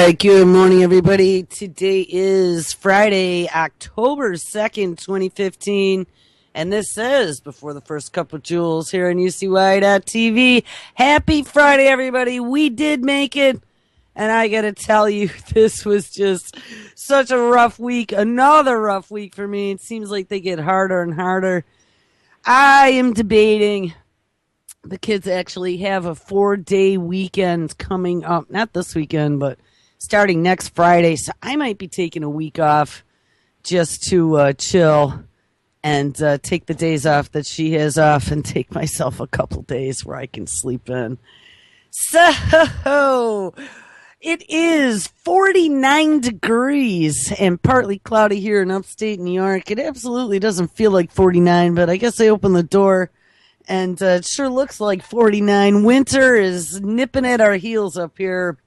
right, good morning, everybody. Today is Friday, October 2nd, 2015, and this is Before the First Cup with Jules here on UCY.TV. Happy Friday, everybody. We did make it, and I got to tell you, this was just such a rough week. Another rough week for me. It seems like they get harder and harder. I am debating. The kids actually have a 4-day weekend coming up. Not this weekend, but starting next Friday. So I might be taking a week off just to chill and take the days off that she has off and take myself a couple days where I can sleep in. So it is 49 degrees and partly cloudy here in upstate New York. It absolutely doesn't feel like 49, but I guess I opened the door. And it sure looks like 49. Winter is nipping at our heels up here.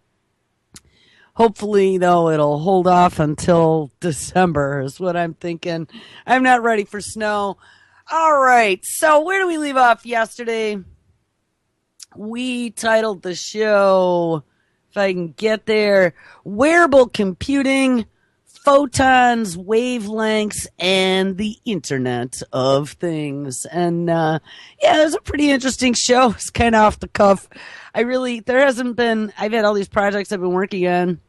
Hopefully, though, it'll hold off until December is what I'm thinking. I'm not ready for snow. All right, so where do we leave off yesterday? We titled the show, if I can get there, Wearable Computing, Photons, Wavelengths, and the Internet of Things. And yeah, it was a pretty interesting show. It's kind of off the cuff. I've had all these projects I've been working on,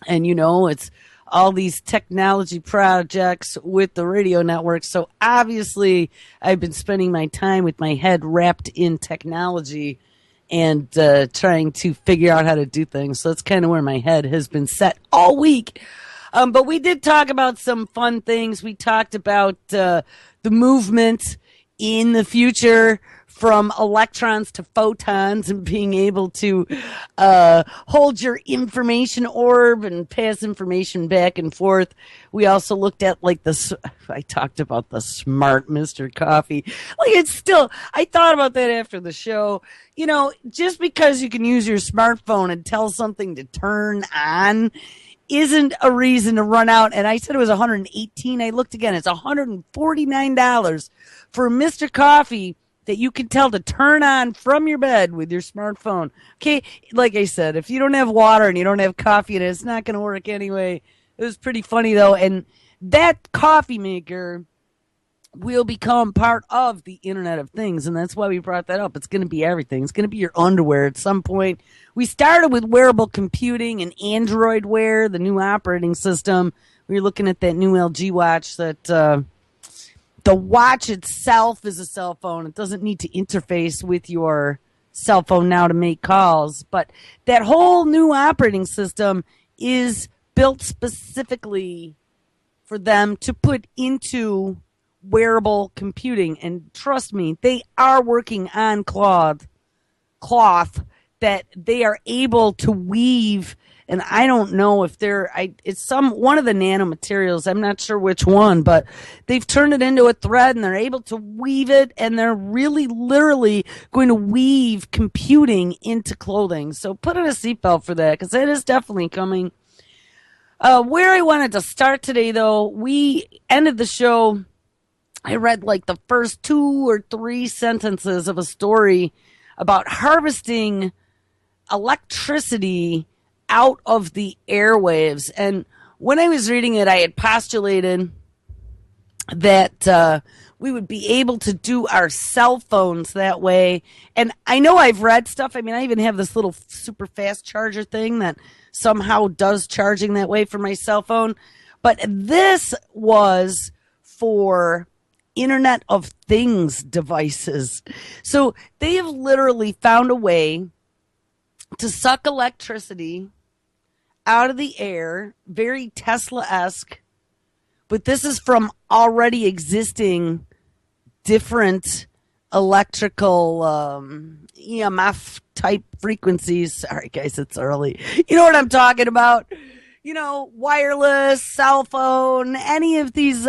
and it's all these technology projects with the radio network. So obviously, I've been spending my time with my head wrapped in technology and trying to figure out how to do things. So that's kind of where my head has been set all week. But we did talk about some fun things. We talked about the movement in the future from electrons to photons and being able to hold your information orb and pass information back and forth. We also looked at I talked about the smart Mr. Coffee. I thought about that after the show. Just because you can use your smartphone and tell something to turn on isn't a reason to run out. And I said it was $118. I looked again. It's $149 for Mr. Coffee that you can tell to turn on from your bed with your smartphone. Okay, like I said, if you don't have water and you don't have coffee in it, it's not going to work anyway. It was pretty funny, though. And that coffee maker will become part of the Internet of Things, and that's why we brought that up. It's going to be everything. It's going to be your underwear at some point. We started with wearable computing and Android Wear, the new operating system. We were looking at that new LG watch that the watch itself is a cell phone. It doesn't need to interface with your cell phone now to make calls, but that whole new operating system is built specifically for them to put into wearable computing. And trust me, they are working on cloth that they are able to weave. And I don't know if it's one of the nanomaterials. I'm not sure which one, but they've turned it into a thread and they're able to weave it, and they're really literally going to weave computing into clothing. So put on a seatbelt for that, because it is definitely coming. Where I wanted to start today, though, we ended the show. I read the first 2 or 3 sentences of a story about harvesting electricity out of the airwaves. And when I was reading it, I had postulated that we would be able to do our cell phones that way. And I know I've read stuff. I mean, I even have this little super fast charger thing that somehow does charging that way for my cell phone. But this was for Internet of Things devices. So they have literally found a way to suck electricity out of the air, very Tesla-esque, but this is from already existing different electrical EMF type frequencies. Sorry guys, it's early. You know what I'm talking about? Wireless, cell phone, any of these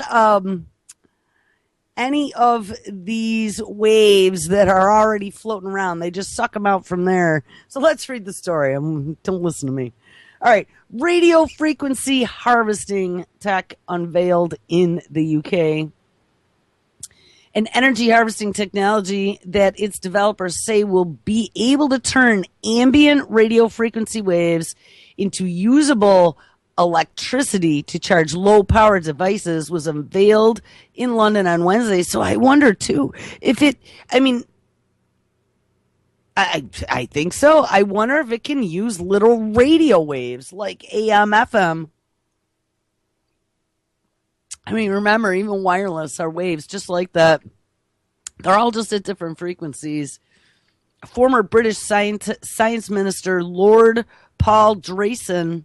waves that are already floating around. They just suck them out from there. So let's read the story. Don't listen to me. All right. Radio frequency harvesting tech unveiled in the UK. an energy harvesting technology that its developers say will be able to turn ambient radio frequency waves into usable electricity to charge low power devices was unveiled in London on Wednesday. So I wonder too if it, I mean, I think so. I wonder if it can use little radio waves like AM, FM. I mean, remember, even wireless are waves just like that. They're all just at different frequencies. Former British science minister Lord Paul Drayson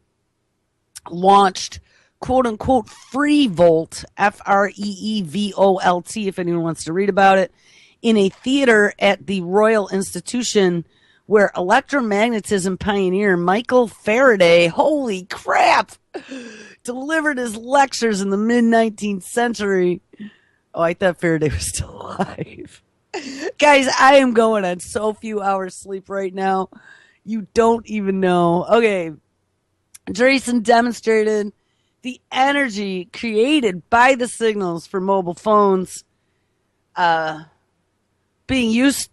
launched quote unquote free volt, FREEVOLT, if anyone wants to read about it, in a theater at the Royal Institution where electromagnetism pioneer Michael Faraday, holy crap, delivered his lectures in the mid-19th century. Oh, I thought Faraday was still alive. Guys, I am going on so few hours sleep right now. You don't even know. Okay. Drayson demonstrated the energy created by the signals for mobile phones being used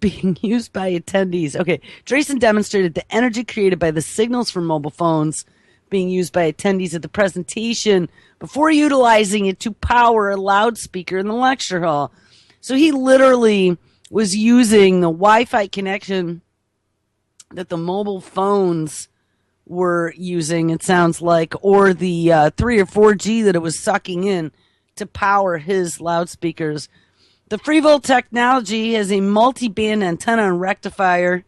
by attendees. Okay. Drayson demonstrated the energy created by the signals for mobile phones being used by attendees at the presentation before utilizing it to power a loudspeaker in the lecture hall. So he literally was using the Wi-Fi connection that the mobile phones were using, it sounds like, or the 3 or 4G that it was sucking in to power his loudspeakers. The FreeVolt technology has a multi-band antenna and rectifier,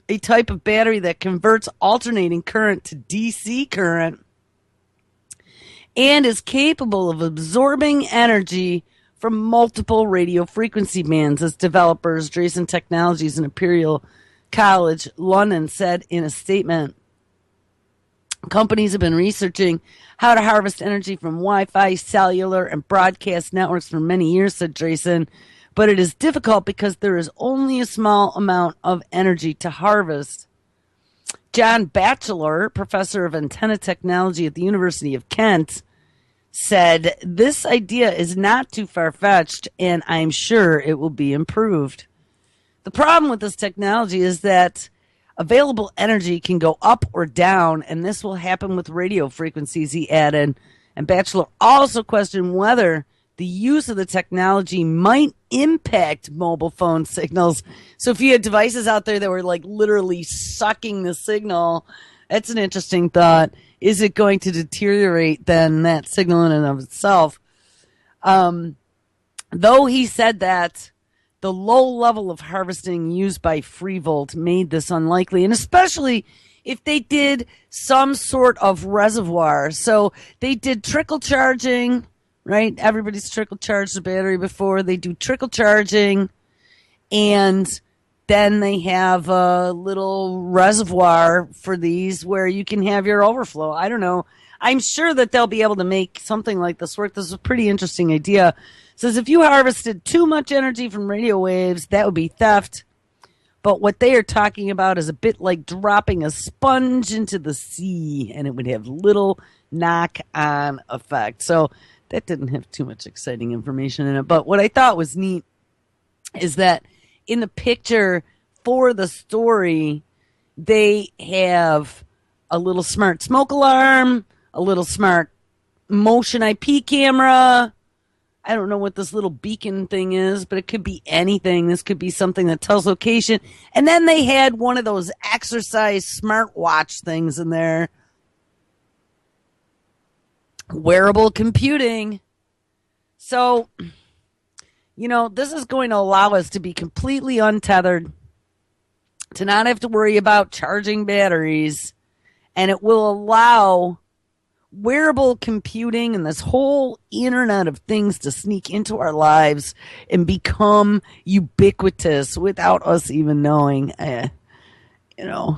a type of battery that converts alternating current to DC current, and is capable of absorbing energy from multiple radio frequency bands, as developers Drayson Technologies and Imperial College London said in a statement. Companies have been researching how to harvest energy from Wi-Fi, cellular, and broadcast networks for many years, said Drayson, but it is difficult because there is only a small amount of energy to harvest. John Batchelor, professor of antenna technology at the University of Kent, said, "This idea is not too far-fetched, and I'm sure it will be improved." The problem with this technology is that available energy can go up or down, and this will happen with radio frequencies, he added. And Batchelor also questioned whether the use of the technology might impact mobile phone signals. So if you had devices out there that were like literally sucking the signal, that's an interesting thought. Is it going to deteriorate then that signal in and of itself? Though he said that the low level of harvesting used by FreeVolt made this unlikely, and especially if they did some sort of reservoir. So they did trickle charging, right? Everybody's trickle charged the battery before. They do trickle charging, and then they have a little reservoir for these where you can have your overflow. I don't know. I'm sure that they'll be able to make something like this work. This is a pretty interesting idea. It says if you harvested too much energy from radio waves, that would be theft. But what they are talking about is a bit like dropping a sponge into the sea, and it would have little knock-on effect. So that didn't have too much exciting information in it. But what I thought was neat is that in the picture for the story, they have a little smart smoke alarm, a little smart motion IP camera. I don't know what this little beacon thing is, but it could be anything. This could be something that tells location. And then they had one of those exercise smartwatch things in there. Wearable computing. So, you know, this is going to allow us to be completely untethered, to not have to worry about charging batteries, and it will allow wearable computing and this whole Internet of Things to sneak into our lives and become ubiquitous without us even knowing.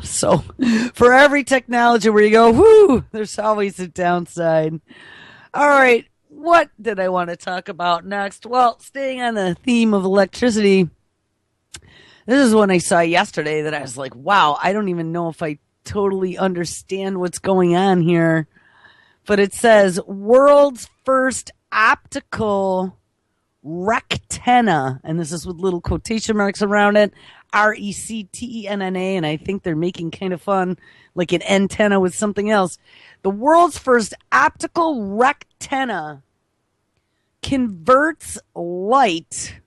So for every technology where you go, whoo, there's always a downside. All right, what did I want to talk about next? Well, staying on the theme of electricity, this is one I saw yesterday that I was like, wow, I don't even know if I totally understand what's going on here. But it says, world's first optical Rectenna, and this is with little quotation marks around it, Rectenna, and I think they're making kind of fun, like an antenna with something else. The world's first optical rectenna converts light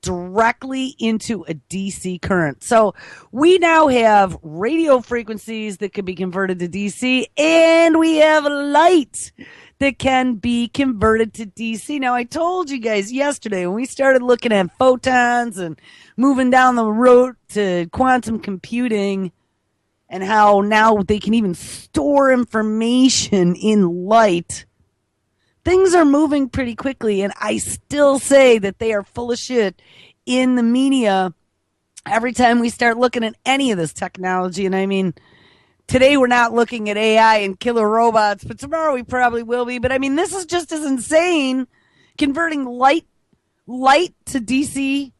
directly into a DC current. So we now have radio frequencies that can be converted to DC, and we have light that can be converted to DC. Now, I told you guys yesterday when we started looking at photons and moving down the road to quantum computing and how now they can even store information in light. Things are moving pretty quickly, and I still say that they are full of shit in the media every time we start looking at any of this technology. And I mean, today we're not looking at AI and killer robots, but tomorrow we probably will be. But I mean, this is just as insane. Converting light to DC,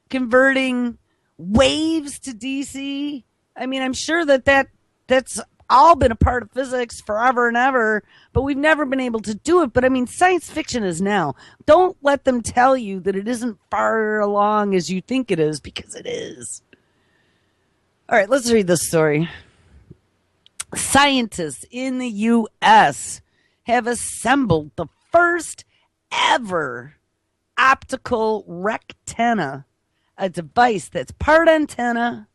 converting waves to DC. I mean, I'm sure that's all been a part of physics forever and ever, but we've never been able to do it. But I mean, science fiction is now. Don't let them tell you that it isn't far along as you think it is, because it is. All right, let's read this story. Scientists in the U.S. have assembled the first ever optical rectenna, a device that's part antenna,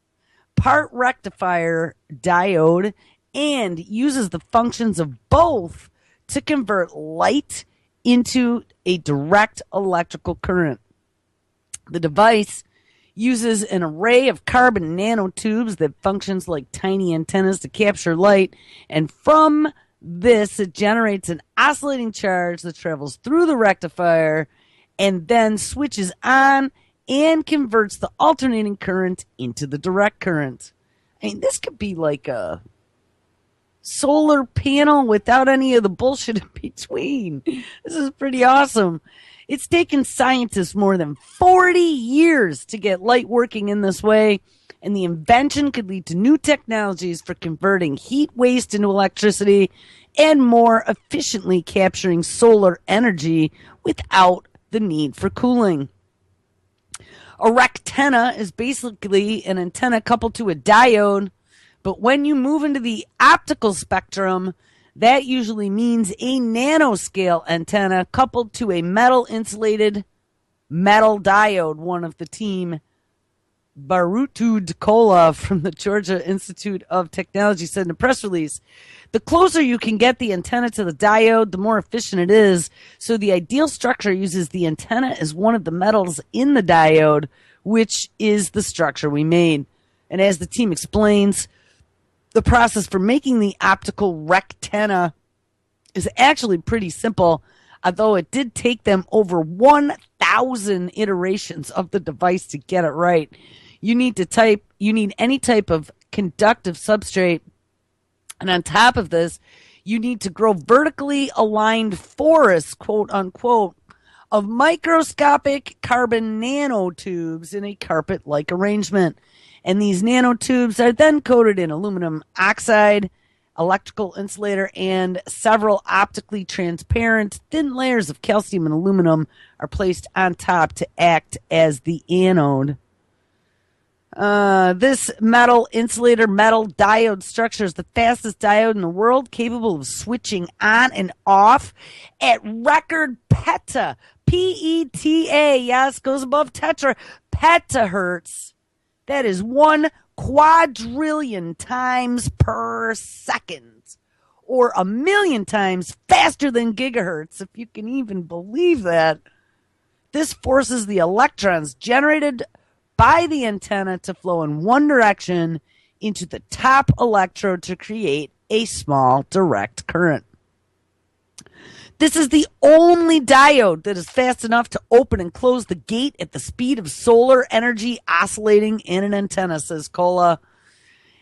part rectifier diode, and uses the functions of both to convert light into a direct electrical current. The device uses an array of carbon nanotubes that functions like tiny antennas to capture light, and from this it generates an oscillating charge that travels through the rectifier and then switches on and converts the alternating current into the direct current. I mean, this could be like a solar panel without any of the bullshit in between. This is pretty awesome. It's taken scientists more than 40 years to get light working in this way, and the invention could lead to new technologies for converting heat waste into electricity and more efficiently capturing solar energy without the need for cooling. A rectenna is basically an antenna coupled to a diode, but when you move into the optical spectrum, that usually means a nanoscale antenna coupled to a metal-insulated metal diode. One of the team, Barutud Kola from the Georgia Institute of Technology, said in a press release, the closer you can get the antenna to the diode, the more efficient it is. So the ideal structure uses the antenna as one of the metals in the diode, which is the structure we made. And as the team explains, the process for making the optical rectenna is actually pretty simple, although it did take them over 1,000 iterations of the device to get it right. You need any type of conductive substrate, and on top of this, you need to grow vertically aligned forests, quote unquote, of microscopic carbon nanotubes in a carpet-like arrangement. And these nanotubes are then coated in aluminum oxide, electrical insulator, and several optically transparent thin layers of calcium and aluminum are placed on top to act as the anode. This metal insulator metal diode structure is the fastest diode in the world, capable of switching on and off at record peta, P-E-T-A, yes, goes above tetra, petahertz. That is 1 quadrillion times per second, or 1,000,000 times faster than gigahertz, if you can even believe that. This forces the electrons generated by the antenna to flow in one direction into the top electrode to create a small direct current. This is the only diode that is fast enough to open and close the gate at the speed of solar energy oscillating in an antenna, says Kola.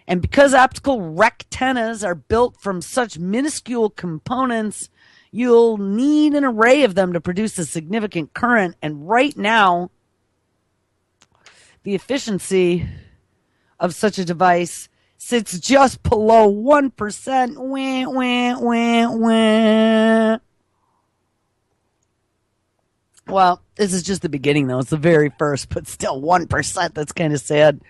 And because optical rectennas are built from such minuscule components, you'll need an array of them to produce a significant current. And right now, the efficiency of such a device sits just below 1%. Wah, wah, wah, wah. Well, This is just the beginning, though. It's the very first, but still 1%. That's kind of sad.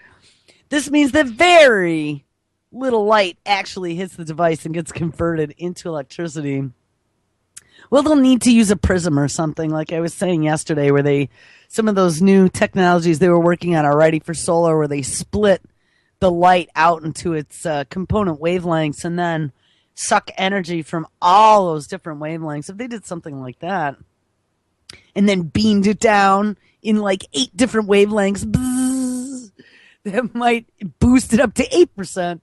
This means that very little light actually hits the device and gets converted into electricity. Well, they'll need to use a prism or something, like I was saying yesterday, where some of those new technologies they were working on are ready for solar, where they split the light out into its component wavelengths and then suck energy from all those different wavelengths. If they did something like that and then beamed it down in like 8 different wavelengths, bzzz, that might boost it up to 8%.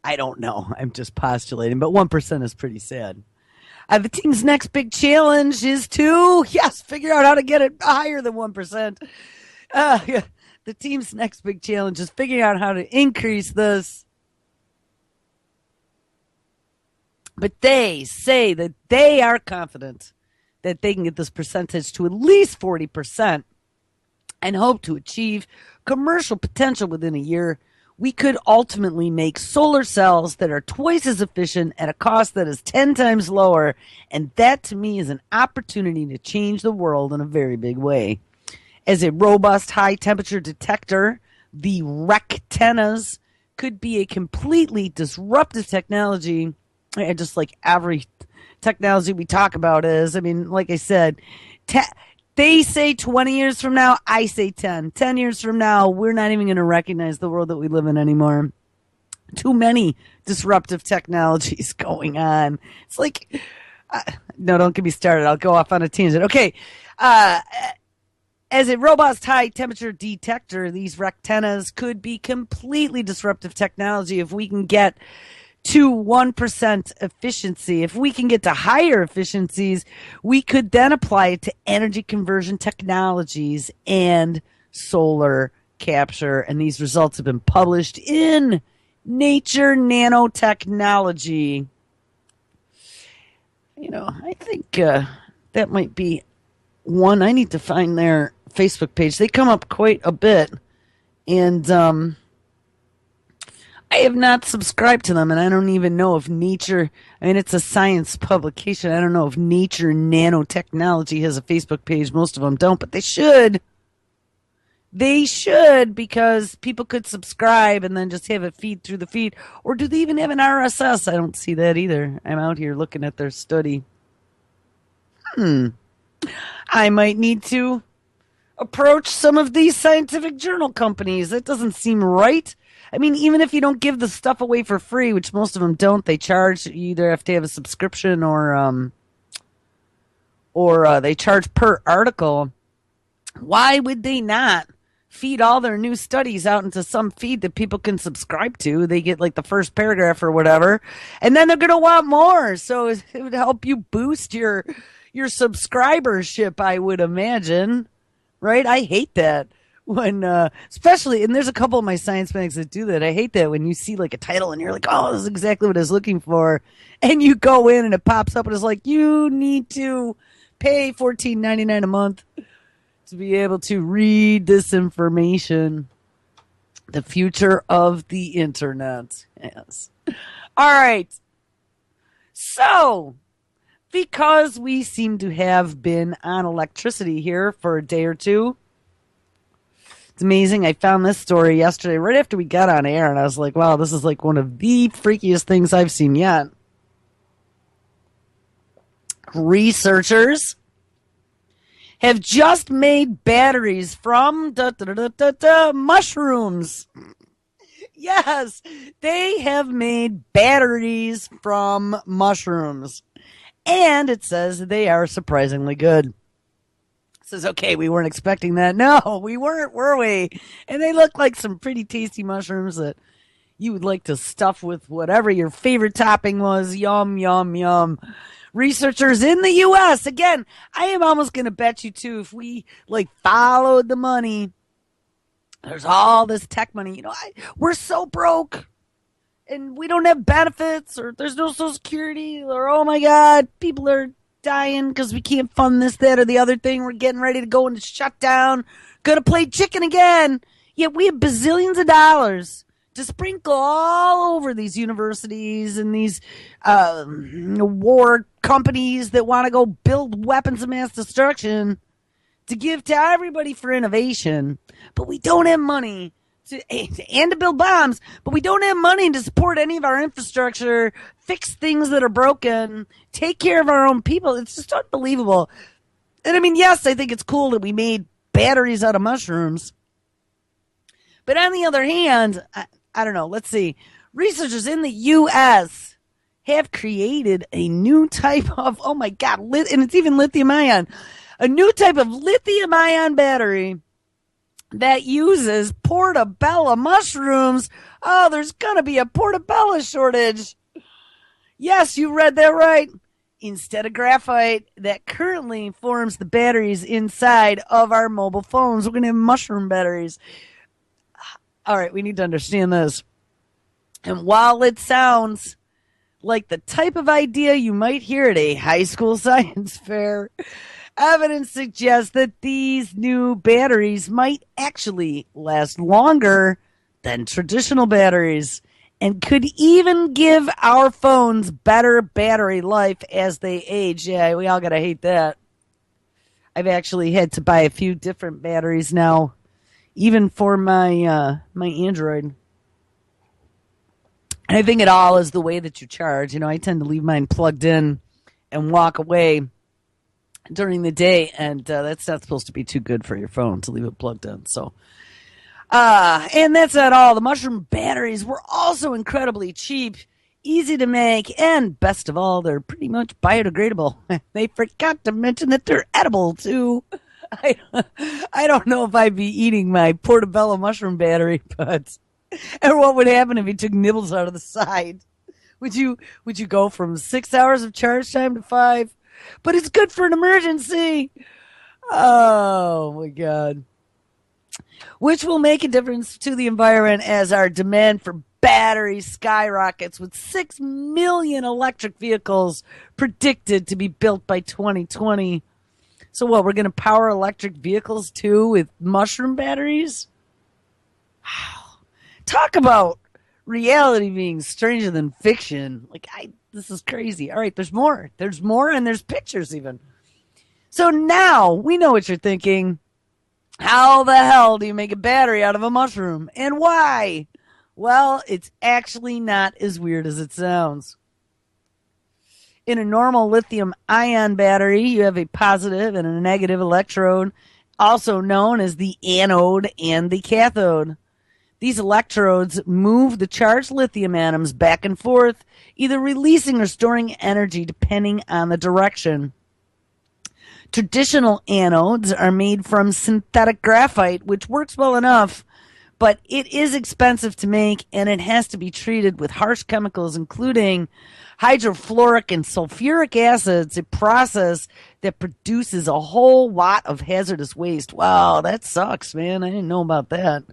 I don't know. I'm just postulating, but 1% is pretty sad. The team's next big challenge is to, figure out how to get it higher than 1%. The team's next big challenge is figuring out how to increase this. But they say that they are confident that they can get this percentage to at least 40% and hope to achieve commercial potential within a year. We could ultimately make solar cells that are twice as efficient at a cost that is 10 times lower. And that, to me, is an opportunity to change the world in a very big way. As a robust high-temperature detector, the Rectennas could be a completely disruptive technology, just like every technology we talk about is. I mean, like I said, they say 20 years from now, I say 10. 10 years from now, we're not even going to recognize the world that we live in anymore. Too many disruptive technologies going on. It's like, no, don't get me started. I'll go off on a tangent. Okay. As a robust high-temperature detector, these Rectennas could be completely disruptive technology if we can get to 1% efficiency. If we can get to higher efficiencies, we could then apply it to energy conversion technologies and solar capture. And these results have been published in Nature Nanotechnology. You know, I think that might be one. I need to find their Facebook page. They come up quite a bit. And I have not subscribed to them, and I don't even know if Nature, I mean, it's a science publication. I don't know if Nature Nanotechnology has a Facebook page. Most of them don't, but they should. They should, because people could subscribe and then just have it feed through the feed. Or do they even have an RSS? I don't see that either. I'm out here looking at their study. I might need to approach some of these scientific journal companies. That doesn't seem right. I mean, even if you don't give the stuff away for free, which most of them don't, they charge. You either have to have a subscription or they charge per article. Why would they not feed all their new studies out into some feed that people can subscribe to? They get like the first paragraph or whatever, and then they're going to want more. So it would help you boost your subscribership, I would imagine. Right? I hate that. When, especially, and there's a couple of my science mags that do that. I hate that when you see like a title and you're like, oh, this is exactly what I was looking for. And you go in and it pops up and it's like, you need to pay $14.99 a month to be able to read this information. The future of the internet. Yes. All right. So, because we seem to have been on electricity here for a day or two, it's amazing. I found this story yesterday right after we got on air, and I was like, wow, this is like one of the freakiest things I've seen yet. Researchers have just made batteries from mushrooms. Yes, they have made batteries from mushrooms. And it says they are surprisingly good. Says, okay, we weren't expecting that. No, we weren't, were we? And they look like some pretty tasty mushrooms that you would like to stuff with whatever your favorite topping was. Yum, yum, yum. Researchers in the U.S., again, I am almost going to bet you, too, if we, like, followed the money, there's all this tech money. You know, we're so broke. And we don't have benefits, or there's no Social Security, or, oh, my God, people are dying because we can't fund this, that, or the other thing. We're getting ready to go into shutdown. Gonna play chicken again. Yet we have bazillions of dollars to sprinkle all over these universities and these war companies that want to go build weapons of mass destruction to give to everybody for innovation, but we don't have money and to build bombs, but we don't have money to support any of our infrastructure, fix things that are broken, take care of our own people. It's just unbelievable. And I mean, yes, I think it's cool that we made batteries out of mushrooms. But on the other hand, I don't know. Let's see. Researchers in the U.S. have created a new type of, oh my God, and it's even lithium ion, a new type of lithium ion battery that uses portobello mushrooms. Oh, there's going to be a portobello shortage. Yes, you read that right. Instead of graphite that currently forms the batteries inside of our mobile phones, we're going to have mushroom batteries. All right, we need to understand this. And while it sounds like the type of idea you might hear at a high school science fair, evidence suggests that these new batteries might actually last longer than traditional batteries and could even give our phones better battery life as they age. Yeah, we all gotta hate that. I've actually had to buy a few different batteries now, even for my my Android. And I think it all is the way that you charge. You know, I tend to leave mine plugged in and walk away during the day, and that's not supposed to be too good for your phone to leave it plugged in. So, and that's not all. The mushroom batteries were also incredibly cheap, easy to make, and best of all, they're pretty much biodegradable. They forgot to mention that they're edible too. I don't know if I'd be eating my portobello mushroom battery, but and what would happen if you took nibbles out of the side? Would you go from 6 hours of charge time to 5? But it's good for an emergency. Oh my God. Which will make a difference to the environment as our demand for batteries skyrockets, with 6 million electric vehicles predicted to be built by 2020. So what, we're going to power electric vehicles too with mushroom batteries? Wow. Talk about reality being stranger than fiction. This is crazy. All right, there's more. There's more, and there's pictures even. So now we know what you're thinking. How the hell do you make a battery out of a mushroom? And why? Well, it's actually not as weird as it sounds. In a normal lithium-ion battery, you have a positive and a negative electrode, also known as the anode and the cathode. These electrodes move the charged lithium atoms back and forth, either releasing or storing energy depending on the direction. Traditional anodes are made from synthetic graphite, which works well enough, but it is expensive to make, and it has to be treated with harsh chemicals, including hydrofluoric and sulfuric acids, a process that produces a whole lot of hazardous waste. Wow, that sucks, man. I didn't know about that.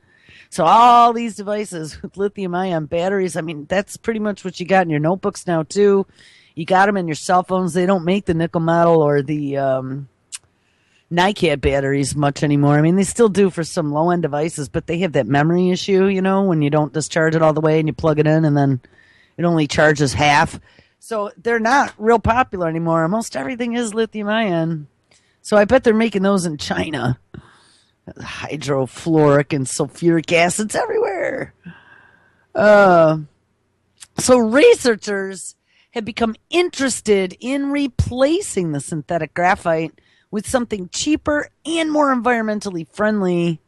So all these devices with lithium-ion batteries, I mean, that's pretty much what you got in your notebooks now, too. You got them in your cell phones. They don't make the nickel metal or the NiCad batteries much anymore. I mean, they still do for some low-end devices, but they have that memory issue, you know, when you don't discharge it all the way and you plug it in and then it only charges half. So they're not real popular anymore. Almost everything is lithium-ion. So I bet they're making those in China. Hydrofluoric and sulfuric acids everywhere. So researchers have become interested in replacing the synthetic graphite with something cheaper and more environmentally friendly.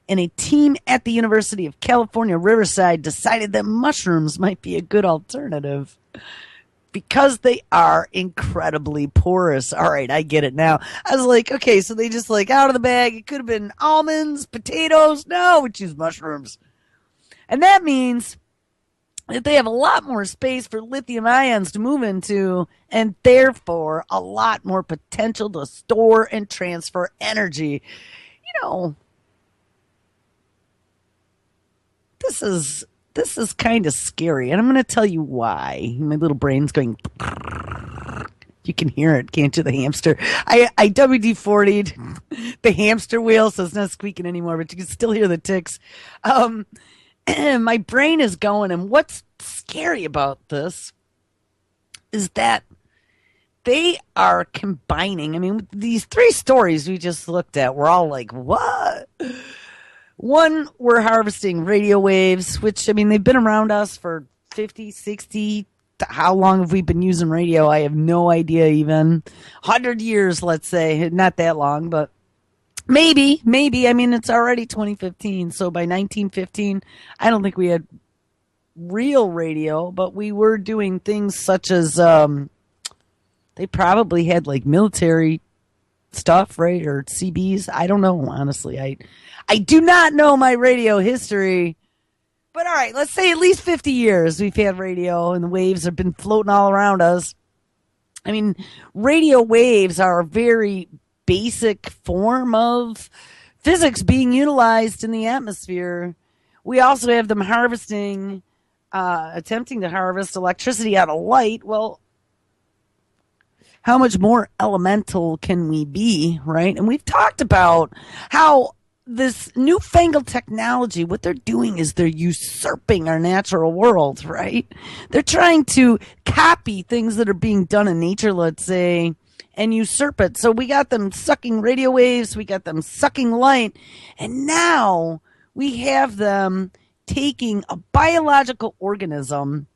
And a team at the University of California, Riverside decided that mushrooms might be a good alternative because they are incredibly porous. All right, I get it now. I was like, okay, so they just out of the bag. It could have been almonds, potatoes. No, we choose mushrooms. And that means that they have a lot more space for lithium ions to move into, and therefore a lot more potential to store and transfer energy. You know, this is kind of scary, and I'm going to tell you why. My little brain's going. You can hear it, can't you? The hamster. I WD-40'd the hamster wheel, so it's not squeaking anymore, but you can still hear the ticks. My brain is going, and what's scary about this is that they are combining. I mean, these three stories we just looked at, we're all like, what? One, we're harvesting radio waves, which, I mean, they've been around us for 50, 60. How long have we been using radio? I have no idea even. 100 years, let's say. Not that long, but maybe. I mean, it's already 2015. So by 1915, I don't think we had real radio, but we were doing things such as they probably had like military stuff, right? Or CBs. I don't know, honestly. I do not know my radio history. But all right, let's say at least 50 years we've had radio and the waves have been floating all around us. I mean, radio waves are a very basic form of physics being utilized in the atmosphere. We also have them harvesting, attempting to harvest electricity out of light. Well, how much more elemental can we be, right? And we've talked about how this newfangled technology, what they're doing is they're usurping our natural world, right? They're trying to copy things that are being done in nature, let's say, and usurp it. So we got them sucking radio waves, we got them sucking light, and now we have them taking a biological organism,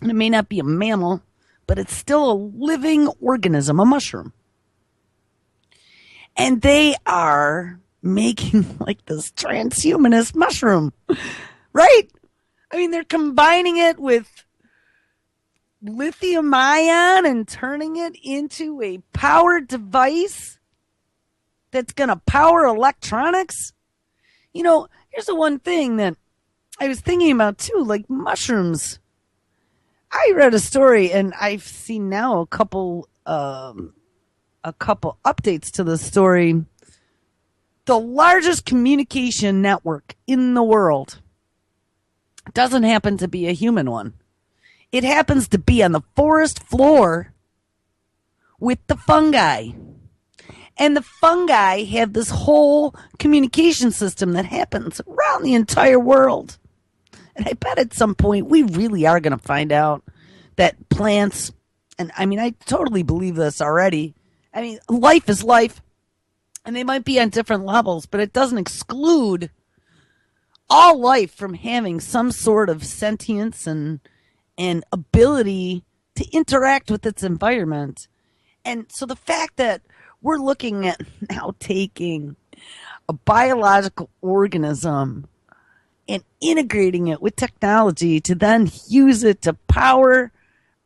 and it may not be a mammal, but it's still a living organism, a mushroom. And they are making like this transhumanist mushroom, right? I mean, they're combining it with lithium ion and turning it into a powered device that's going to power electronics. You know, here's the one thing that I was thinking about too, like mushrooms. I read a story and I've seen now a couple updates to the story. The largest communication network in the world doesn't happen to be a human one. It happens to be on the forest floor with the fungi. And the fungi have this whole communication system that happens around the entire world. And I bet at some point we really are going to find out that plants, and I mean, I totally believe this already. I mean, life is life. And they might be on different levels, but it doesn't exclude all life from having some sort of sentience and ability to interact with its environment. And so the fact that we're looking at now taking a biological organism and integrating it with technology to then use it to power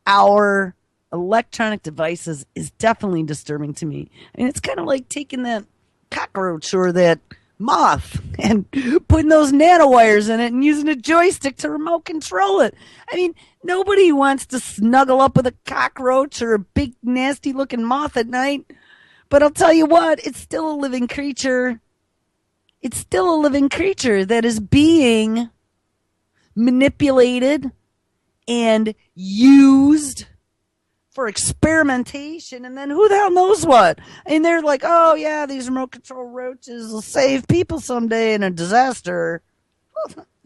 our electronic devices is definitely disturbing to me. I mean, it's kind of like taking that cockroach or that moth and putting those nanowires in it and using a joystick to remote control it. I mean, nobody wants to snuggle up with a cockroach or a big nasty looking moth at night. But I'll tell you what, it's still a living creature. It's still a living creature that is being manipulated and used for experimentation, and then who the hell knows what? And they're like, oh yeah, these remote control roaches will save people someday in a disaster.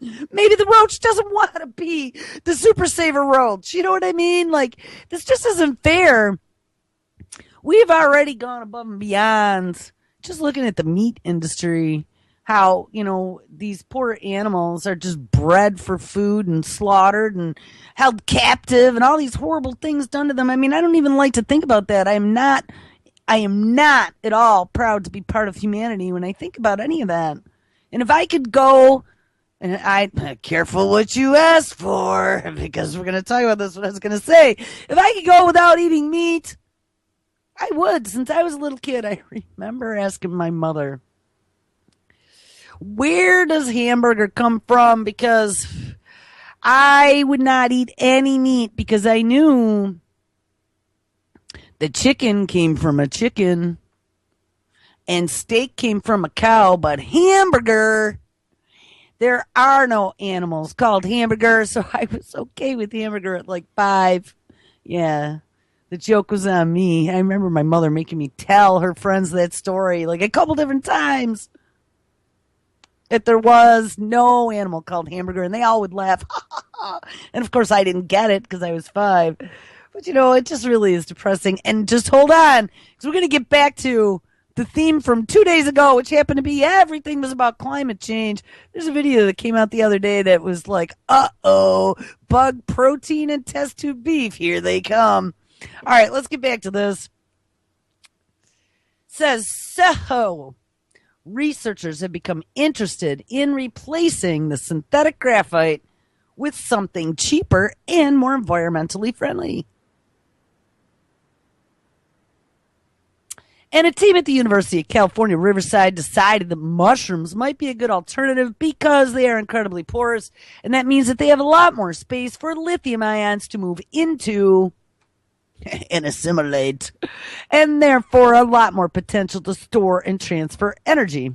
Maybe the roach doesn't want to be the super saver roach. You know what I mean? Like, this just isn't fair. We've already gone above and beyond just looking at the meat industry. How, you know, these poor animals are just bred for food and slaughtered and held captive and all these horrible things done to them. I mean, I don't even like to think about that. I am not at all proud to be part of humanity when I think about any of that. And if I could go, and careful what you ask for, because we're going to talk about this, what I was going to say. If I could go without eating meat, I would. Since I was a little kid, I remember asking my mother, where does hamburger come from? Because I would not eat any meat because I knew the chicken came from a chicken and steak came from a cow, but hamburger, there are no animals called hamburger, so I was okay with hamburger at like 5. Yeah, the joke was on me. I remember my mother making me tell her friends that story like a couple different times. That there was no animal called hamburger, and they all would laugh. And of course, I didn't get it because I was 5. But it just really is depressing. And just hold on, because we're going to get back to the theme from 2 days ago, which happened to be everything was about climate change. There's a video that came out the other day that was like, bug protein and test tube beef. Here they come. All right, let's get back to this. Says, so researchers have become interested in replacing the synthetic graphite with something cheaper and more environmentally friendly. And a team at the University of California, Riverside decided that mushrooms might be a good alternative because they are incredibly porous, and that means that they have a lot more space for lithium ions to move into and assimilate, and therefore a lot more potential to store and transfer energy.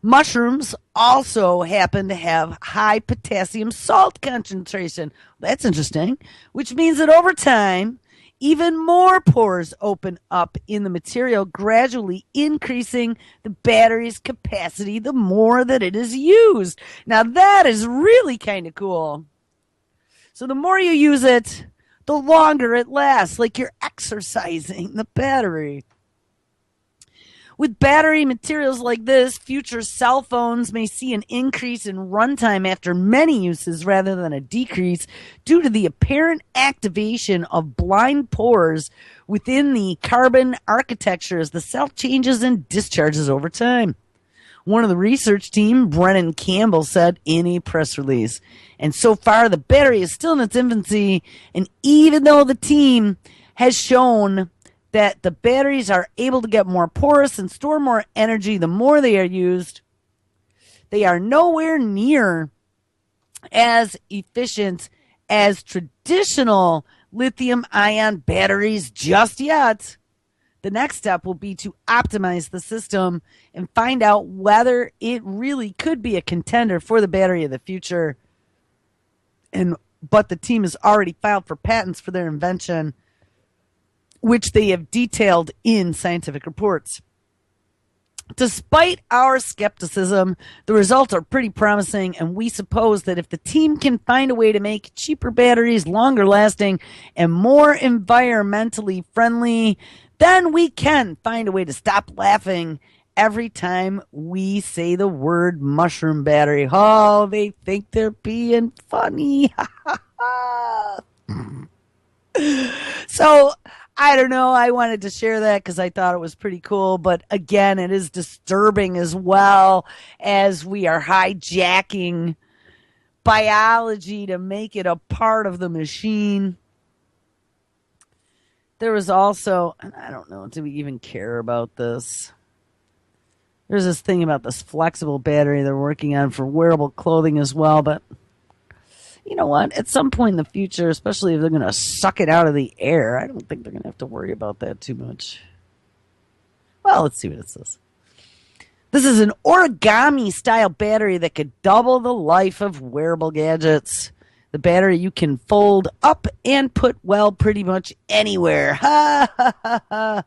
Mushrooms also happen to have high potassium salt concentration. That's interesting, which means that over time, even more pores open up in the material, gradually increasing the battery's capacity the more that it is used. Now that is really kind of cool. So the more you use it, the longer it lasts, like you're exercising the battery. With battery materials like this, future cell phones may see an increase in runtime after many uses rather than a decrease due to the apparent activation of blind pores within the carbon architecture as the cell changes and discharges over time. One of the research team, Brennan Campbell, said in a press release. And so far, the battery is still in its infancy, and even though the team has shown that the batteries are able to get more porous and store more energy the more they are used, they are nowhere near as efficient as traditional lithium-ion batteries just yet. The next step will be to optimize the system and find out whether it really could be a contender for the battery of the future. But the team has already filed for patents for their invention, which they have detailed in scientific reports. Despite our skepticism, the results are pretty promising, and we suppose that if the team can find a way to make cheaper batteries longer lasting and more environmentally friendly, then we can find a way to stop laughing every time we say the word mushroom battery. Oh, they think they're being funny. So, I don't know. I wanted to share that because I thought it was pretty cool. But again, it is disturbing as well as we are hijacking biology to make it a part of the machine. There was also, and I don't know, do we even care about this? There's this thing about this flexible battery they're working on for wearable clothing as well, but you know what? At some point in the future, especially if they're going to suck it out of the air, I don't think they're going to have to worry about that too much. Well, let's see what it says. This is an origami-style battery that could double the life of wearable gadgets. The battery you can fold up and put, well, pretty much anywhere. Ha, ha, ha, ha.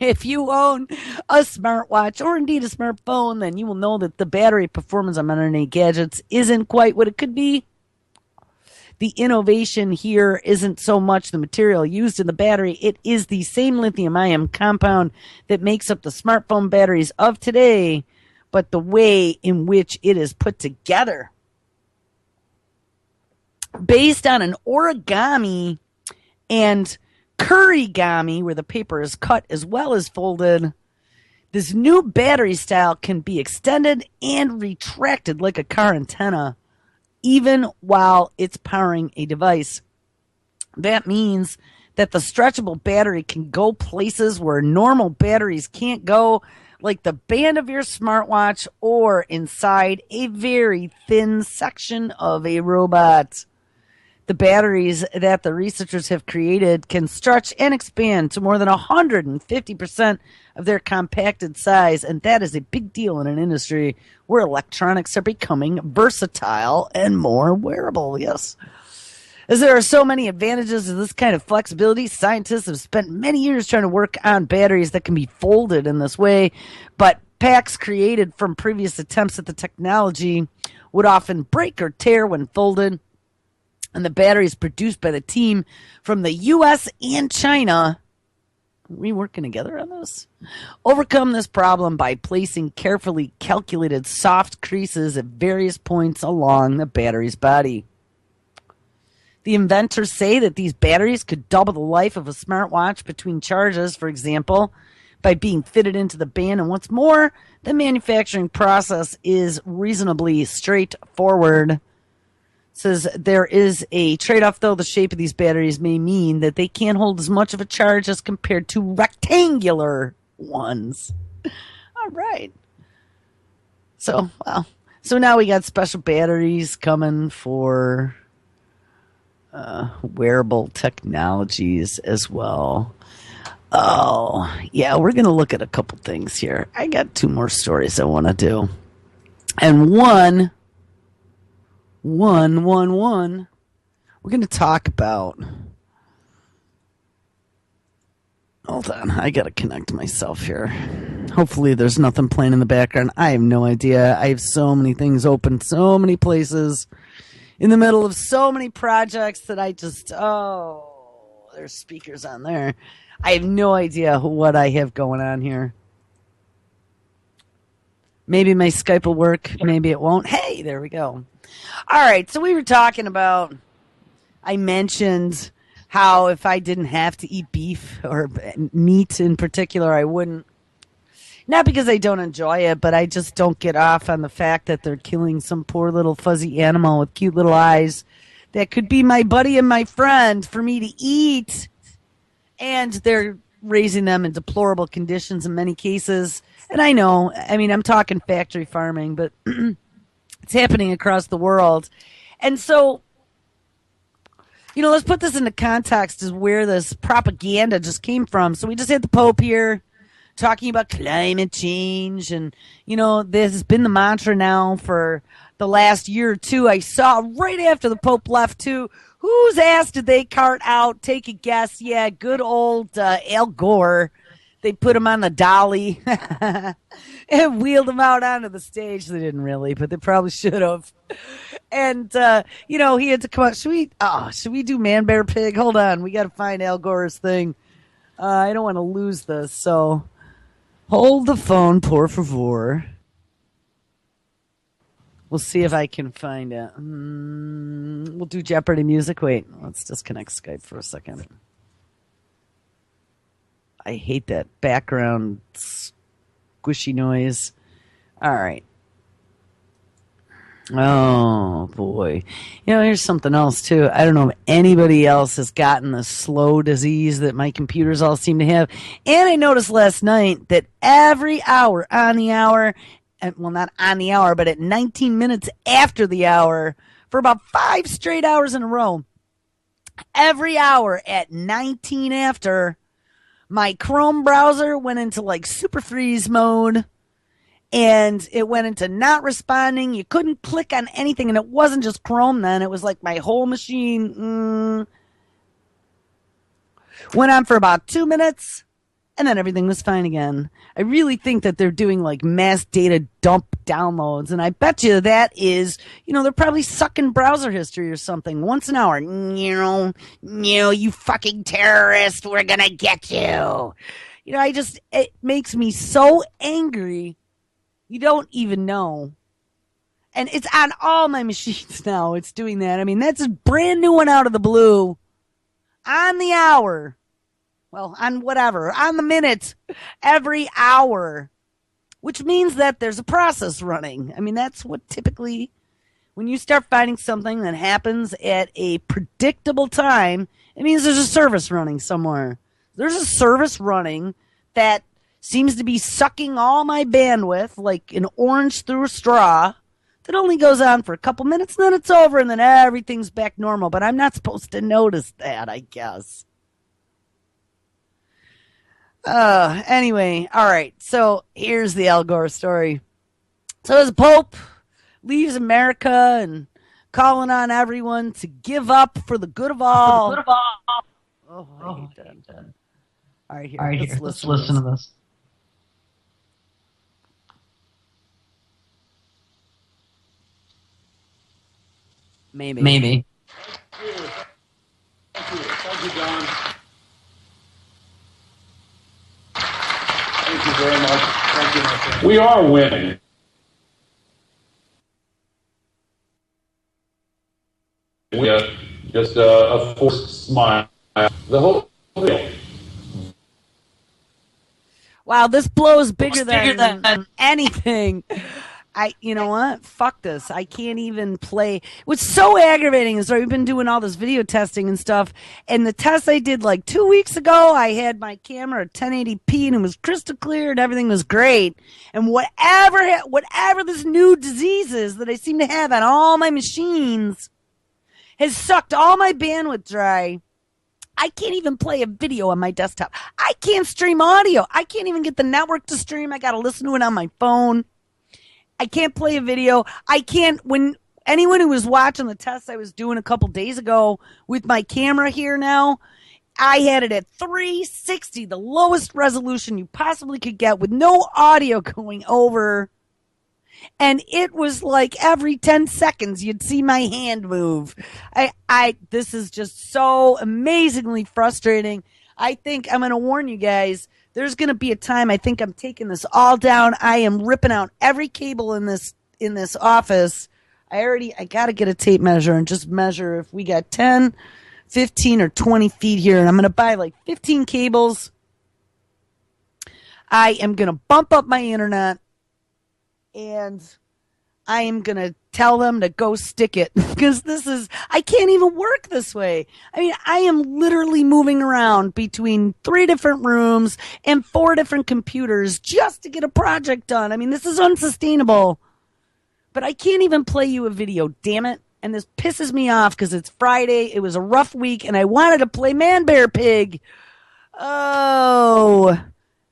If you own a smartwatch or indeed a smartphone, then you will know that the battery performance on many gadgets isn't quite what it could be. The innovation here isn't so much the material used in the battery. It is the same lithium-ion compound that makes up the smartphone batteries of today, but the way in which it is put together. Based on an origami and kurigami, where the paper is cut as well as folded, this new battery style can be extended and retracted like a car antenna, even while it's powering a device. That means that the stretchable battery can go places where normal batteries can't go, like the band of your smartwatch or inside a very thin section of a robot. The batteries that the researchers have created can stretch and expand to more than 150% of their compacted size, and that is a big deal in an industry where electronics are becoming versatile and more wearable. Yes. As there are so many advantages to this kind of flexibility, scientists have spent many years trying to work on batteries that can be folded in this way, but packs created from previous attempts at the technology would often break or tear when folded. And the batteries produced by the team from the U.S. and China. Are we working together on this? Overcome this problem by placing carefully calculated soft creases at various points along the battery's body. The inventors say that these batteries could double the life of a smartwatch between charges, for example, by being fitted into the band. And what's more, the manufacturing process is reasonably straightforward. It says there is a trade-off, though. The shape of these batteries may mean that they can't hold as much of a charge as compared to rectangular ones. All right. So now we got special batteries coming for wearable technologies as well. Oh, yeah, we're going to look at a couple things here. I got 2 more stories I want to do. And one, we're going to talk about. Hold on, I got to connect myself here. Hopefully there's nothing playing in the background. I have no idea. I have so many things open, so many places, in the middle of so many projects that I just, there's speakers on there. I have no idea what I have going on here. Maybe my Skype will work. Maybe it won't. Hey, there we go. All right, so we were talking about, I mentioned how if I didn't have to eat beef or meat in particular, I wouldn't. Not because I don't enjoy it, but I just don't get off on the fact that they're killing some poor little fuzzy animal with cute little eyes that could be my buddy and my friend for me to eat. And they're raising them in deplorable conditions in many cases. And I know, I mean, I'm talking factory farming, but it's happening across the world. And so, let's put this into context as where this propaganda just came from. So we just had the Pope here talking about climate change. And, this has been the mantra now for the last year or two. I saw right after the Pope left, too, whose ass did they cart out? Take a guess. Yeah, good old Al Gore. They put him on the dolly and wheeled him out onto the stage. They didn't really, but they probably should have. And, he had to come out. Should we do Man, Bear, Pig? Hold on. We got to find Al Gore's thing. I don't want to lose this, so hold the phone, por favor. We'll see if I can find it. We'll do Jeopardy music. Wait, let's disconnect Skype for a second. I hate that background squishy noise. All right. Oh, boy. Here's something else, too. I don't know if anybody else has gotten the slow disease that my computers all seem to have. And I noticed last night that every hour on the hour, well, not on the hour, but at 19 minutes after the hour, for about 5 straight hours in a row, every hour at 19 after, my Chrome browser went into like super freeze mode. And it went into not responding. You couldn't click on anything. And it wasn't just Chrome then. It was like my whole machine went on for about 2 minutes. And then everything was fine again. I really think that they're doing like mass data dump downloads. And I bet you that is, they're probably sucking browser history or something once an hour. You fucking terrorist. We're going to get you. It makes me so angry. You don't even know. And it's on all my machines now. It's doing that. I mean, that's a brand new one out of the blue. On the hour. Well, on whatever. On the minute. Every hour. Which means that there's a process running. I mean, that's what typically, when you start finding something that happens at a predictable time, it means there's a service running somewhere. There's a service running that seems to be sucking all my bandwidth like an orange through a straw that only goes on for a couple minutes and then it's over and then everything's back normal. But I'm not supposed to notice that, I guess. Anyway, all right. So here's the Al Gore story. So as Pope leaves America and calling on everyone to give up for the good of all. Oh, I hate that. All right, here. Let's listen to this. Maybe. Thank you. Thank you, Don. Thank you very much. Thank you, my friend. We are winning. We just a forced smile. The whole thing. Wow, this blows bigger than anything. You know what? Fuck this. I can't even play. What's so aggravating is we've been doing all this video testing and stuff. And the test I did like 2 weeks ago, I had my camera at 1080p and it was crystal clear and everything was great. And whatever this new disease is that I seem to have on all my machines has sucked all my bandwidth dry. I can't even play a video on my desktop. I can't stream audio. I can't even get the network to stream. I got to listen to it on my phone. I can't play a video. I can't, when anyone who was watching the test I was doing a couple days ago with my camera here now, I had it at 360, the lowest resolution you possibly could get with no audio going over. And it was like every 10 seconds you'd see my hand move. This is just so amazingly frustrating. I think I'm going to warn you guys. There's going to be a time I think I'm taking this all down. I am ripping out every cable in this office. I got to get a tape measure and just measure if we got 10, 15 or 20 feet here. And I'm going to buy like 15 cables. I am going to bump up my internet. And I am going to tell them to go stick it because I can't even work this way. I mean, I am literally moving around between 3 different rooms and 4 different computers just to get a project done. I mean, this is unsustainable, but I can't even play you a video, damn it. And this pisses me off because it's Friday. It was a rough week and I wanted to play Man Bear Pig. Oh,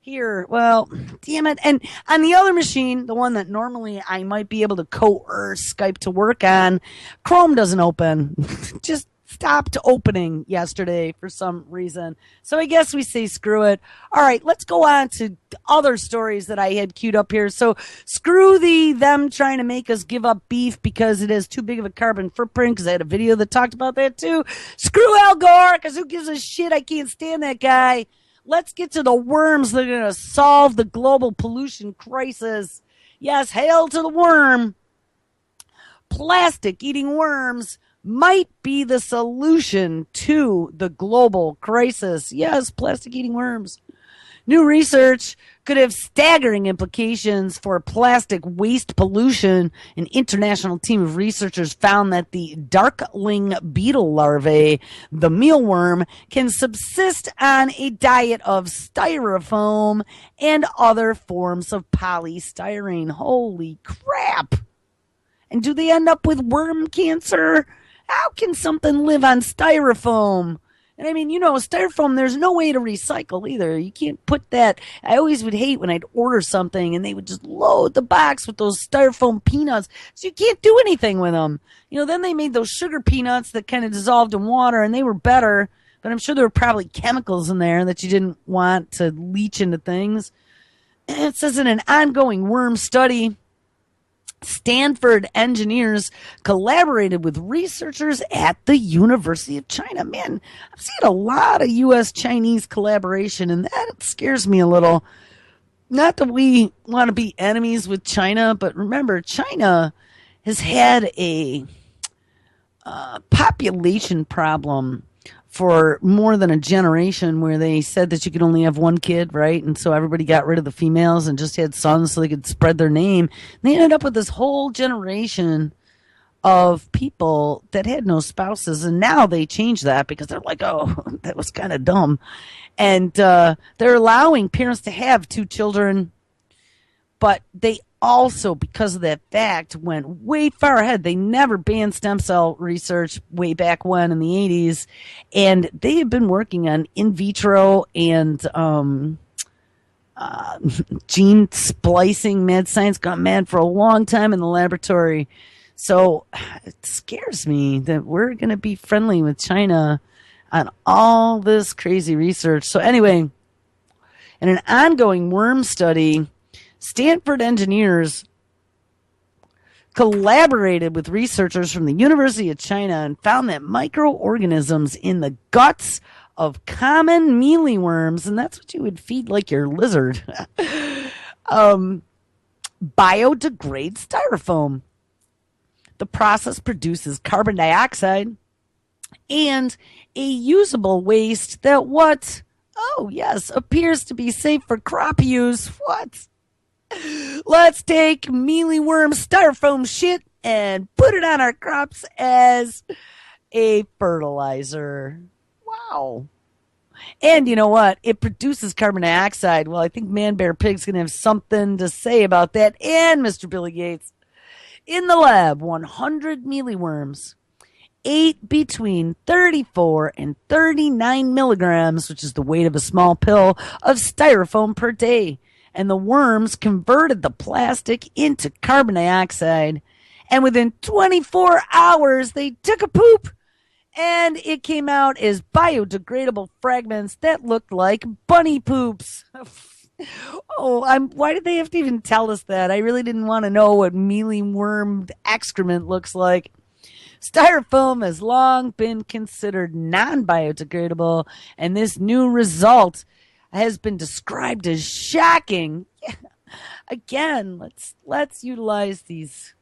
here, well, damn it. And on the other machine, the one that normally I might be able to coerce Skype to work on, Chrome doesn't open. Just stopped opening yesterday for some reason. So I guess we say screw it. All right, let's go on to other stories that I had queued up here. So screw them trying to make us give up beef because it has too big of a carbon footprint, because I had a video that talked about that too. Screw Al Gore, because who gives a shit? I can't stand that guy. Let's get to the worms that are going to solve the global pollution crisis. Yes, hail to the worm. Plastic eating worms might be the solution to the global crisis. Yes, plastic eating worms. New research could have staggering implications for plastic waste pollution. An international team of researchers found that the darkling beetle larvae, the mealworm, can subsist on a diet of styrofoam and other forms of polystyrene. Holy crap! And do they end up with worm cancer? How can something live on styrofoam? And I mean, styrofoam, there's no way to recycle either. You can't put that. I always would hate when I'd order something and they would just load the box with those styrofoam peanuts. So you can't do anything with them. Then they made those sugar peanuts that kind of dissolved in water and they were better. But I'm sure there were probably chemicals in there that you didn't want to leach into things. And it says in an ongoing worm study, Stanford engineers collaborated with researchers at the University of China. Man, I've seen a lot of U.S.-Chinese collaboration, and that scares me a little. Not that we want to be enemies with China, but remember, China has had a population problem for more than a generation, where they said that you could only have one kid, right? And so everybody got rid of the females and just had sons so they could spread their name. And they ended up with this whole generation of people that had no spouses. And now they changed that because they're like, oh, that was kind of dumb. And they're allowing parents to have 2 children, but they also, because of that fact, went way far ahead. They never banned stem cell research way back when in the 80s. And they have been working on in vitro and gene splicing. Mad science gone mad for a long time in the laboratory. So it scares me that we're going to be friendly with China on all this crazy research. So anyway, in an ongoing worm study, Stanford engineers collaborated with researchers from the University of China and found that microorganisms in the guts of common mealyworms, and that's what you would feed like your lizard, biodegrade styrofoam. The process produces carbon dioxide and a usable waste that what? Oh, yes, appears to be safe for crop use. What? Let's take mealyworm styrofoam shit and put it on our crops as a fertilizer. Wow. And you know what? It produces carbon dioxide. Well, I think Man Bear Pig's going to have something to say about that. And Mr. Billy Gates. In the lab, 100 mealyworms ate between 34 and 39 milligrams, which is the weight of a small pill, of styrofoam per day. And the worms converted the plastic into carbon dioxide. And within 24 hours, they took a poop. And it came out as biodegradable fragments that looked like bunny poops. Why did they have to even tell us that? I really didn't want to know what mealyworm excrement looks like. Styrofoam has long been considered non-biodegradable, and this new result has been described as shocking. Again, let's utilize these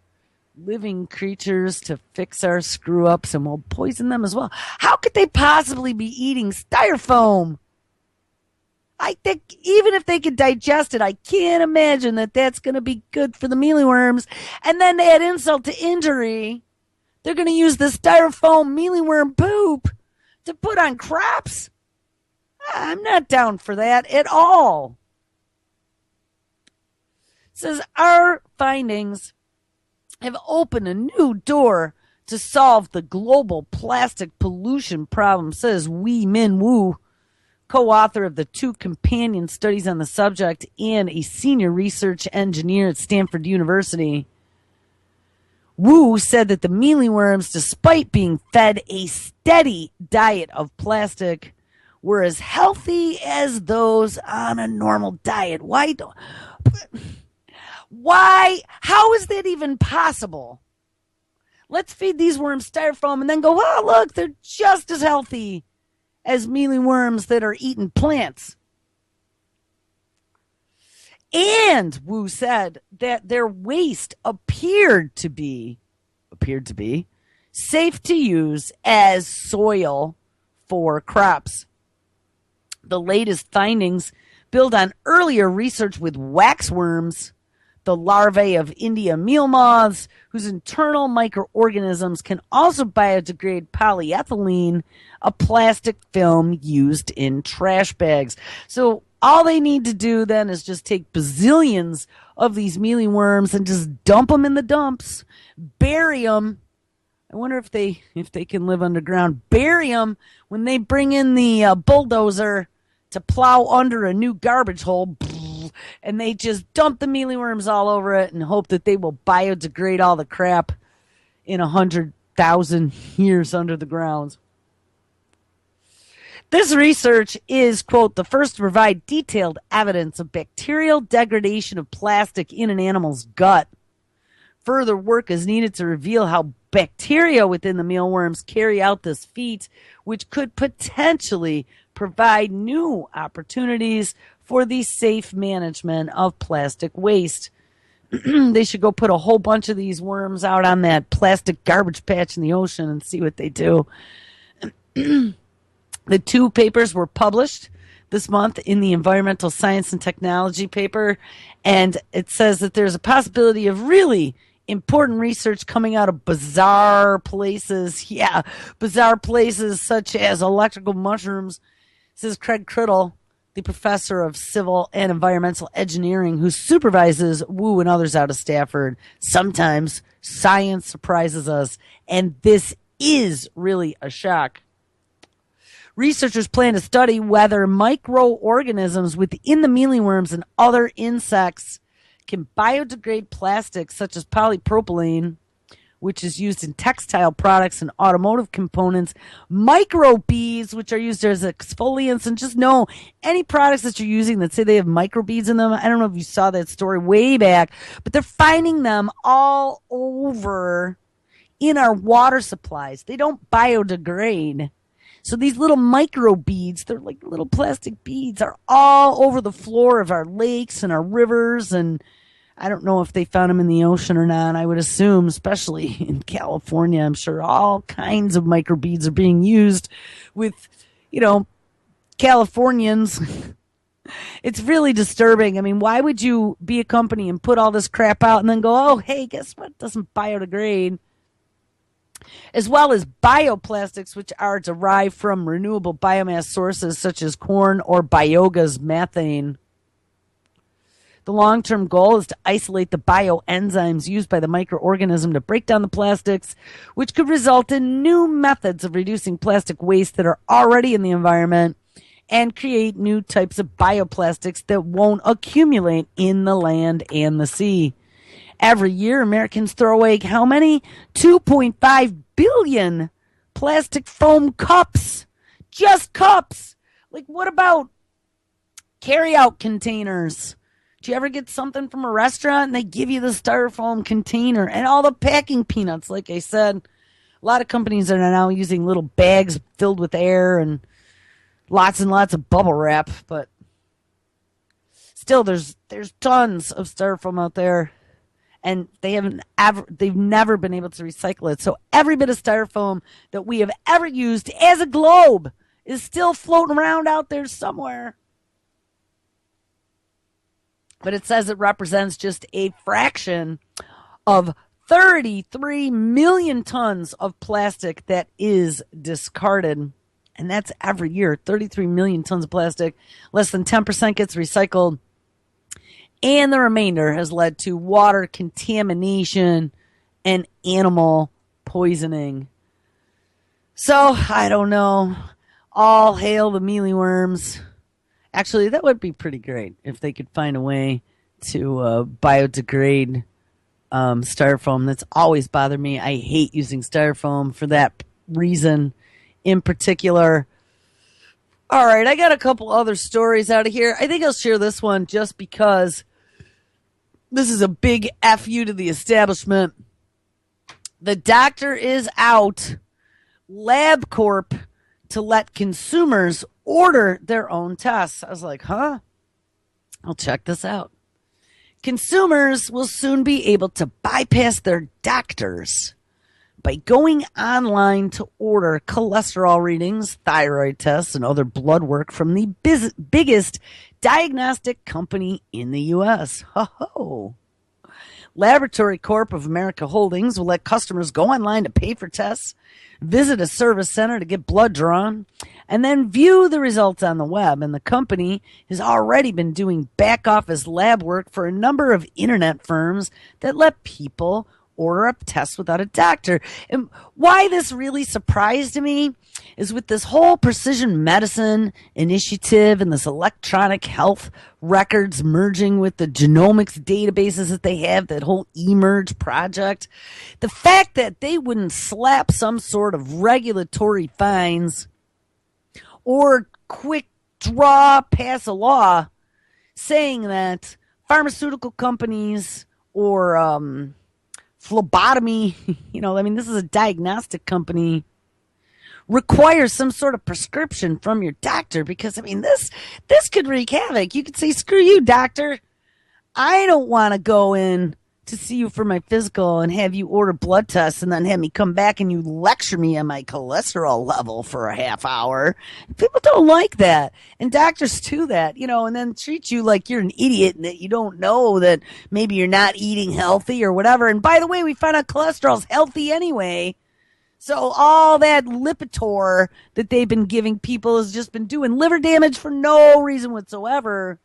living creatures to fix our screw-ups, and we'll poison them as well. How could they possibly be eating styrofoam? I think even if they could digest it, I can't imagine that that's going to be good for the mealyworms. And then to add insult to injury, they're going to use the styrofoam mealyworm poop to put on crops. I'm not down for that at all. It says our findings have opened a new door to solve the global plastic pollution problem, says Wee Min Woo, co-author of the 2 companion studies on the subject and a senior research engineer at Stanford University. Wu said that the mealyworms, despite being fed a steady diet of plastic, were as healthy as those on a normal diet. Why? How is that even possible? Let's feed these worms styrofoam and then go, oh, look, they're just as healthy as mealyworms that are eating plants. And Wu said that their waste appeared to be safe to use as soil for crops. The latest findings build on earlier research with waxworms, the larvae of India meal moths, whose internal microorganisms can also biodegrade polyethylene, a plastic film used in trash bags. So all they need to do then is just take bazillions of these mealyworms and just dump them in the dumps, bury them. I wonder if they can live underground. Bury them when they bring in the bulldozer to plow under a new garbage hole, and they just dump the mealyworms all over it and hope that they will biodegrade all the crap in 100,000 years under the ground. This research is, quote, the first to provide detailed evidence of bacterial degradation of plastic in an animal's gut. Further work is needed to reveal how bacteria within the mealworms carry out this feat, which could potentially provide new opportunities for the safe management of plastic waste. They should go put a whole bunch of these worms out on that plastic garbage patch in the ocean and see what they do. The 2 papers were published this month in the Environmental Science and Technology paper, and it says that there's a possibility of really important research coming out of bizarre places. Yeah, bizarre places such as electrical mushrooms, says Craig Criddle, the professor of civil and environmental engineering who supervises Wu and others out of Stafford. Sometimes science surprises us, and this is really a shock. Researchers plan to study whether microorganisms within the mealyworms and other insects can biodegrade plastics such as polypropylene, which is used in textile products and automotive components, microbeads, which are used as exfoliants, and just know any products that you're using that say they have microbeads in them. I don't know if you saw that story way back, but they're finding them all over in our water supplies. They don't biodegrade. So these little micro beads, they're like little plastic beads, are all over the floor of our lakes and our rivers. And I don't know if they found them in the ocean or not. I would assume, especially in California, I'm sure all kinds of microbeads are being used with, Californians. It's really disturbing. I mean, why would you be a company and put all this crap out and then go, oh, hey, guess what? It doesn't biodegrade. As well as bioplastics, which are derived from renewable biomass sources such as corn or biogas methane. The long-term goal is to isolate the bioenzymes used by the microorganism to break down the plastics, which could result in new methods of reducing plastic waste that are already in the environment and create new types of bioplastics that won't accumulate in the land and the sea. Every year, Americans throw away how many? 2.5 billion plastic foam cups. Just cups. Like, what about carry-out containers? Do you ever get something from a restaurant and they give you the styrofoam container and all the packing peanuts? Like I said, a lot of companies are now using little bags filled with air and lots of bubble wrap, but still there's tons of styrofoam out there. And they've never been able to recycle it. So every bit of styrofoam that we have ever used as a globe is still floating around out there somewhere. But it says it represents just a fraction of 33 million tons of plastic that is discarded. And that's every year, 33 million tons of plastic. Less than 10% gets recycled. And the remainder has led to water contamination and animal poisoning. So, I don't know. All hail the mealyworms. Actually, that would be pretty great if they could find a way to biodegrade styrofoam. That's always bothered me. I hate using styrofoam for that reason in particular. All right, I got a couple other stories out of here. I think I'll share this one just because this is a big F you to the establishment. The doctor is out. LabCorp to let consumers order their own tests. I was like, huh? I'll check this out. Consumers will soon be able to bypass their doctors by going online to order cholesterol readings, thyroid tests, and other blood work from the biggest diagnostic company in the U.S. Ho-ho. Laboratory Corp of America Holdings will let customers go online to pay for tests, visit a service center to get blood drawn, and then view the results on the web. And the company has already been doing back office lab work for a number of internet firms that let people order up tests without a doctor. And why this really surprised me is with this whole precision medicine initiative and this electronic health records merging with the genomics databases that they have, that whole eMERGE project, the fact that they wouldn't slap some sort of regulatory fines or quick draw pass a law saying that pharmaceutical companies or phlebotomy, this is a diagnostic company, requires some sort of prescription from your doctor, because this could wreak havoc. You could say, screw you, doctor. I don't want to go in to see you for my physical and have you order blood tests and then have me come back and you lecture me on my cholesterol level for a half hour. People don't like that. And doctors do that, and then treat you like you're an idiot and that you don't know that maybe you're not eating healthy or whatever. And by the way, we find out cholesterol's healthy anyway. So all that Lipitor that they've been giving people has just been doing liver damage for no reason whatsoever.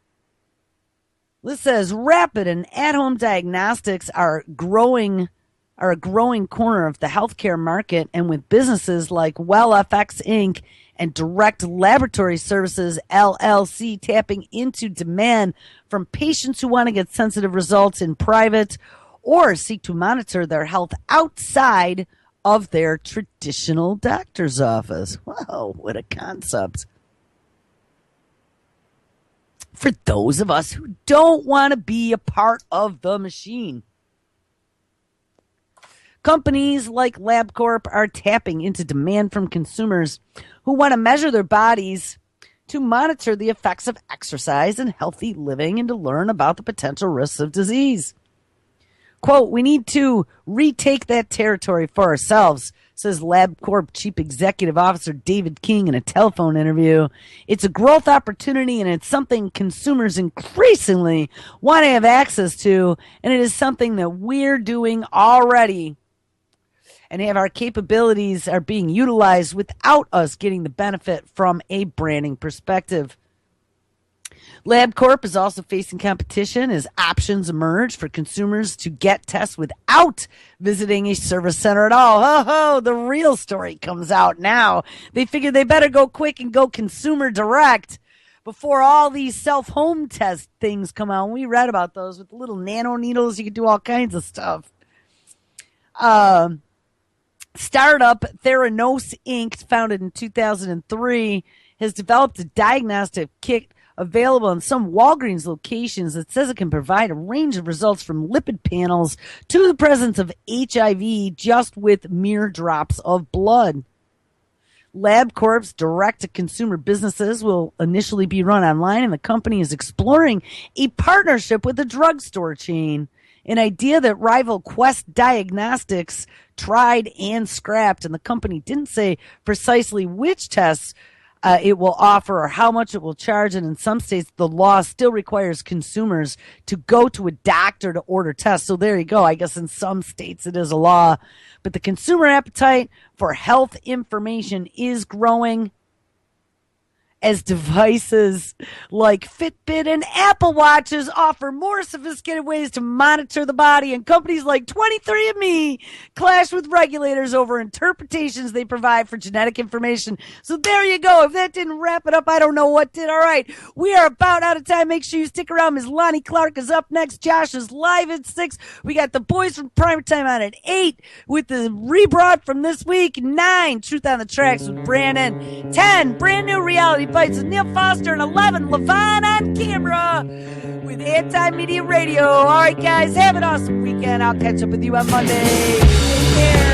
This says rapid and at-home diagnostics are a growing corner of the healthcare market, and with businesses like WellFX Inc. and Direct Laboratory Services LLC tapping into demand from patients who want to get sensitive results in private or seek to monitor their health outside of their traditional doctor's office. Whoa, what a concept. For those of us who don't want to be a part of the machine. Companies like LabCorp are tapping into demand from consumers who want to measure their bodies to monitor the effects of exercise and healthy living and to learn about the potential risks of disease. Quote, we need to retake that territory for ourselves, says LabCorp Chief Executive Officer David King in a telephone interview. It's a growth opportunity and it's something consumers increasingly want to have access to, and it is something that we're doing already and have our capabilities are being utilized without us getting the benefit from a branding perspective. LabCorp is also facing competition as options emerge for consumers to get tests without visiting a service center at all. Ho ho, the real story comes out now. They figured they better go quick and go consumer direct before all these self-home test things come out. We read about those with the little nano needles. You can do all kinds of stuff. Startup Theranos Inc., founded in 2003, has developed a diagnostic kit available in some Walgreens locations that says it can provide a range of results from lipid panels to the presence of HIV just with mere drops of blood. LabCorp's direct-to-consumer businesses will initially be run online, and the company is exploring a partnership with a drugstore chain, an idea that rival Quest Diagnostics tried and scrapped, and the company didn't say precisely which tests it will offer or how much it will charge. And in some states, the law still requires consumers to go to a doctor to order tests. So there you go. I guess in some states it is a law. But the consumer appetite for health information is growing as devices like Fitbit and Apple Watches offer more sophisticated ways to monitor the body, and companies like 23andMe clash with regulators over interpretations they provide for genetic information. So there you go. If that didn't wrap it up, I don't know what did. All right, we are about out of time. Make sure you stick around. Ms. Lonnie Clark is up next. Josh is live at 6. We got the boys from Prime Time on at 8 with the rebroad from this week. 9, Truth on the Tracks with Brandon. 10, brand new reality bites with Neil Foster, and 11, Levine on camera with Anti-Media Radio. All right, guys, have an awesome weekend. I'll catch up with you on Monday. Take care.